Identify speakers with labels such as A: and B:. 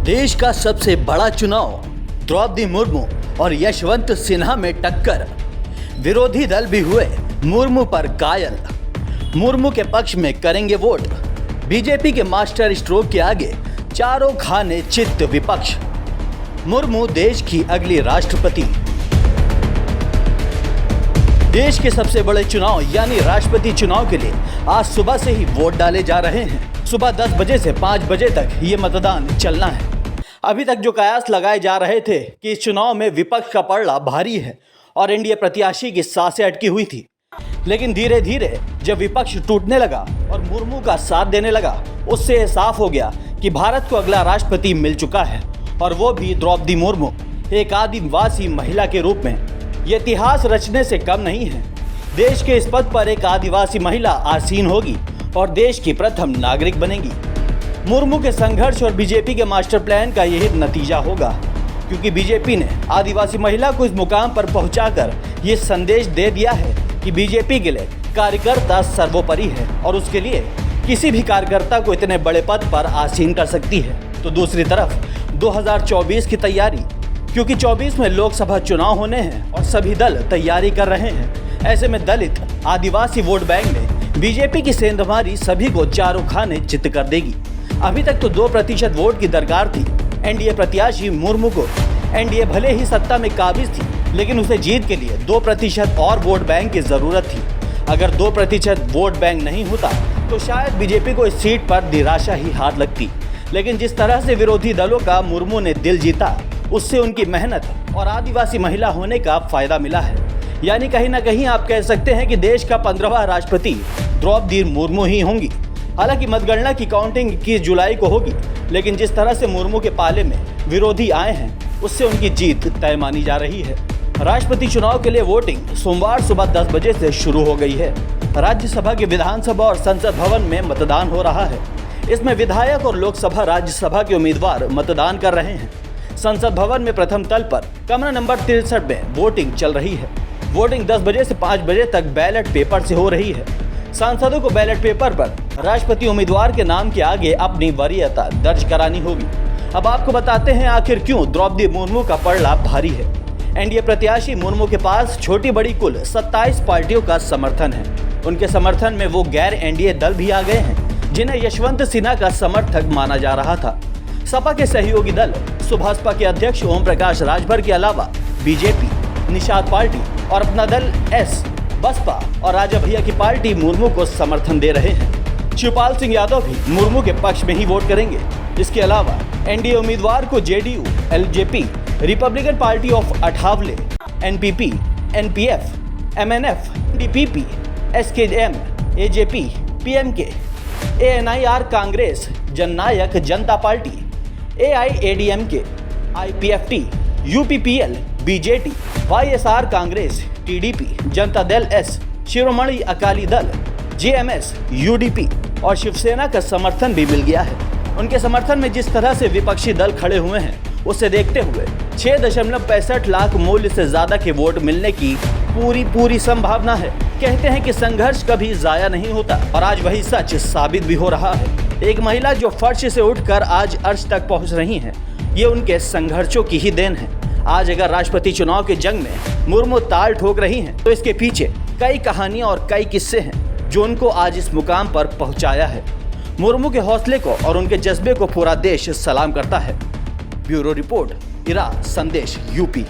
A: देश का सबसे बड़ा चुनाव, द्रौपदी मुर्मू और यशवंत सिन्हा में टक्कर। विरोधी दल भी हुए मुर्मू पर कायल। मुर्मू के पक्ष में करेंगे वोट। बीजेपी के मास्टर स्ट्रोक के आगे चारों खाने चित्त विपक्ष। मुर्मू देश की अगली राष्ट्रपति। देश के सबसे बड़े चुनाव यानी राष्ट्रपति चुनाव के लिए आज सुबह से ही वोट डाले जा रहे हैं। सुबह 10 बजे से 5 बजे तक ये मतदान चलना है। अभी तक जो कयास लगाए जा रहे थे कि इस चुनाव में विपक्ष का पलड़ा भारी है और एनडीए प्रत्याशी की सांसें अटकी हुई थी, लेकिन धीरे धीरे जब विपक्ष टूटने लगा और मुर्मू का साथ देने लगा, उससे साफ हो गया कि भारत को अगला राष्ट्रपति मिल चुका है और वो भी द्रौपदी मुर्मू, एक आदिवासी महिला के रूप में। ये इतिहास रचने से कम नहीं है। देश के इस पद पर एक आदिवासी महिला आसीन होगी और देश की प्रथम नागरिक बनेगी। मुर्मू के संघर्ष और बीजेपी के मास्टर प्लान का यही नतीजा होगा, क्योंकि बीजेपी ने आदिवासी महिला को इस मुकाम पर पहुंचाकर ये संदेश दे दिया है कि बीजेपी के लिए कार्यकर्ता सर्वोपरि है और उसके लिए किसी भी कार्यकर्ता को इतने बड़े पद पर आसीन कर सकती है। तो दूसरी तरफ 2024 की तैयारी, क्योंकि 24 में लोकसभा चुनाव होने हैं और सभी दल तैयारी कर रहे हैं। ऐसे में दलित आदिवासी वोट बैंक में बीजेपी की सेंधमारी सभी को चारों खाने चित्त कर देगी। अभी तक तो 2% वोट की दरकार थी एनडीए प्रत्याशी मुर्मू को। एनडीए भले ही सत्ता में काबिज थी, लेकिन उसे जीत के लिए 2% और वोट बैंक की जरूरत थी। अगर 2% वोट बैंक नहीं होता तो शायद बीजेपी को इस सीट पर निराशा ही हाथ लगती। लेकिन जिस तरह से विरोधी दलों का मुर्मू ने दिल जीता, उससे उनकी मेहनत और आदिवासी महिला होने का फायदा मिला है। यानी कहीं ना कहीं आप कह सकते हैं कि देश का 15वां राष्ट्रपति द्रौपदी मुर्मू ही होंगी। हालांकि मतगणना की काउंटिंग 21 जुलाई को होगी, लेकिन जिस तरह से मुर्मू के पाले में विरोधी आए हैं, उससे उनकी जीत तय मानी जा रही है। राष्ट्रपति चुनाव के लिए वोटिंग सोमवार सुबह 10 बजे से शुरू हो गई है। राज्यसभा के विधानसभा और संसद भवन में मतदान हो रहा है। इसमें विधायक और लोकसभा राज्यसभा के उम्मीदवार मतदान कर रहे हैं। संसद भवन में प्रथम तल पर कमरा नंबर 63 में वोटिंग चल रही है। वोटिंग 10 बजे से 5 बजे तक बैलेट पेपर से हो रही है। सांसदों को बैलेट पेपर पर राष्ट्रपति उम्मीदवार के नाम के आगे अपनी वरीयता दर्ज करानी होगी। अब आपको बताते हैं आखिर क्यों द्रौपदी मुर्मू का पलड़ा भारी है। एनडीए प्रत्याशी मुर्मू के पास छोटी बड़ी कुल 27 पार्टियों का समर्थन है। उनके समर्थन में वो गैर एनडीए दल भी आ गए हैं, जिन्हें यशवंत सिन्हा का समर्थक माना जा रहा था। सपा के सहयोगी दल सुभाषपा के अध्यक्ष ओम प्रकाश राजभर के अलावा बीजेपी, निषाद पार्टी और अपना दल एस, बसपा और राजा भैया की पार्टी मुर्मू को समर्थन दे रहे हैं। शिवपाल सिंह यादव भी मुर्मू के पक्ष में ही वोट करेंगे। इसके अलावा एनडीए उम्मीदवार को JDU, LJP, Republican party of Athawale, NPP, NPF, MNF, DPP, SKM, AJP, PMK, ANIR Congress, Jannayak Janata party, AIADMK, IPFT, UPPL, BJT, YSR Congress, TDP, Janata Dal S, Shiromani Akali Dal, JMS, UDP और शिवसेना का समर्थन भी मिल गया है। उनके समर्थन में जिस तरह से विपक्षी दल खड़े हुए हैं, उसे देखते हुए 6.65 लाख मूल्य से ज्यादा के वोट मिलने की पूरी संभावना है। कहते हैं कि संघर्ष कभी जाया नहीं होता और आज वही सच साबित भी हो रहा है। एक महिला जो फर्श से उठकर आज अर्श तक पहुंच रही है, ये उनके संघर्षों की ही देन है। आज अगर राष्ट्रपति चुनाव के जंग में मुर्मू ताल ठोक रही हैं, तो इसके पीछे कई कहानियां और कई किस्से हैं जो उनको आज इस मुकाम पर पहुंचाया है। मुर्मू के हौसले को और उनके जज्बे को पूरा देश सलाम करता है। ब्यूरो रिपोर्ट, इरा संदेश, यूपी।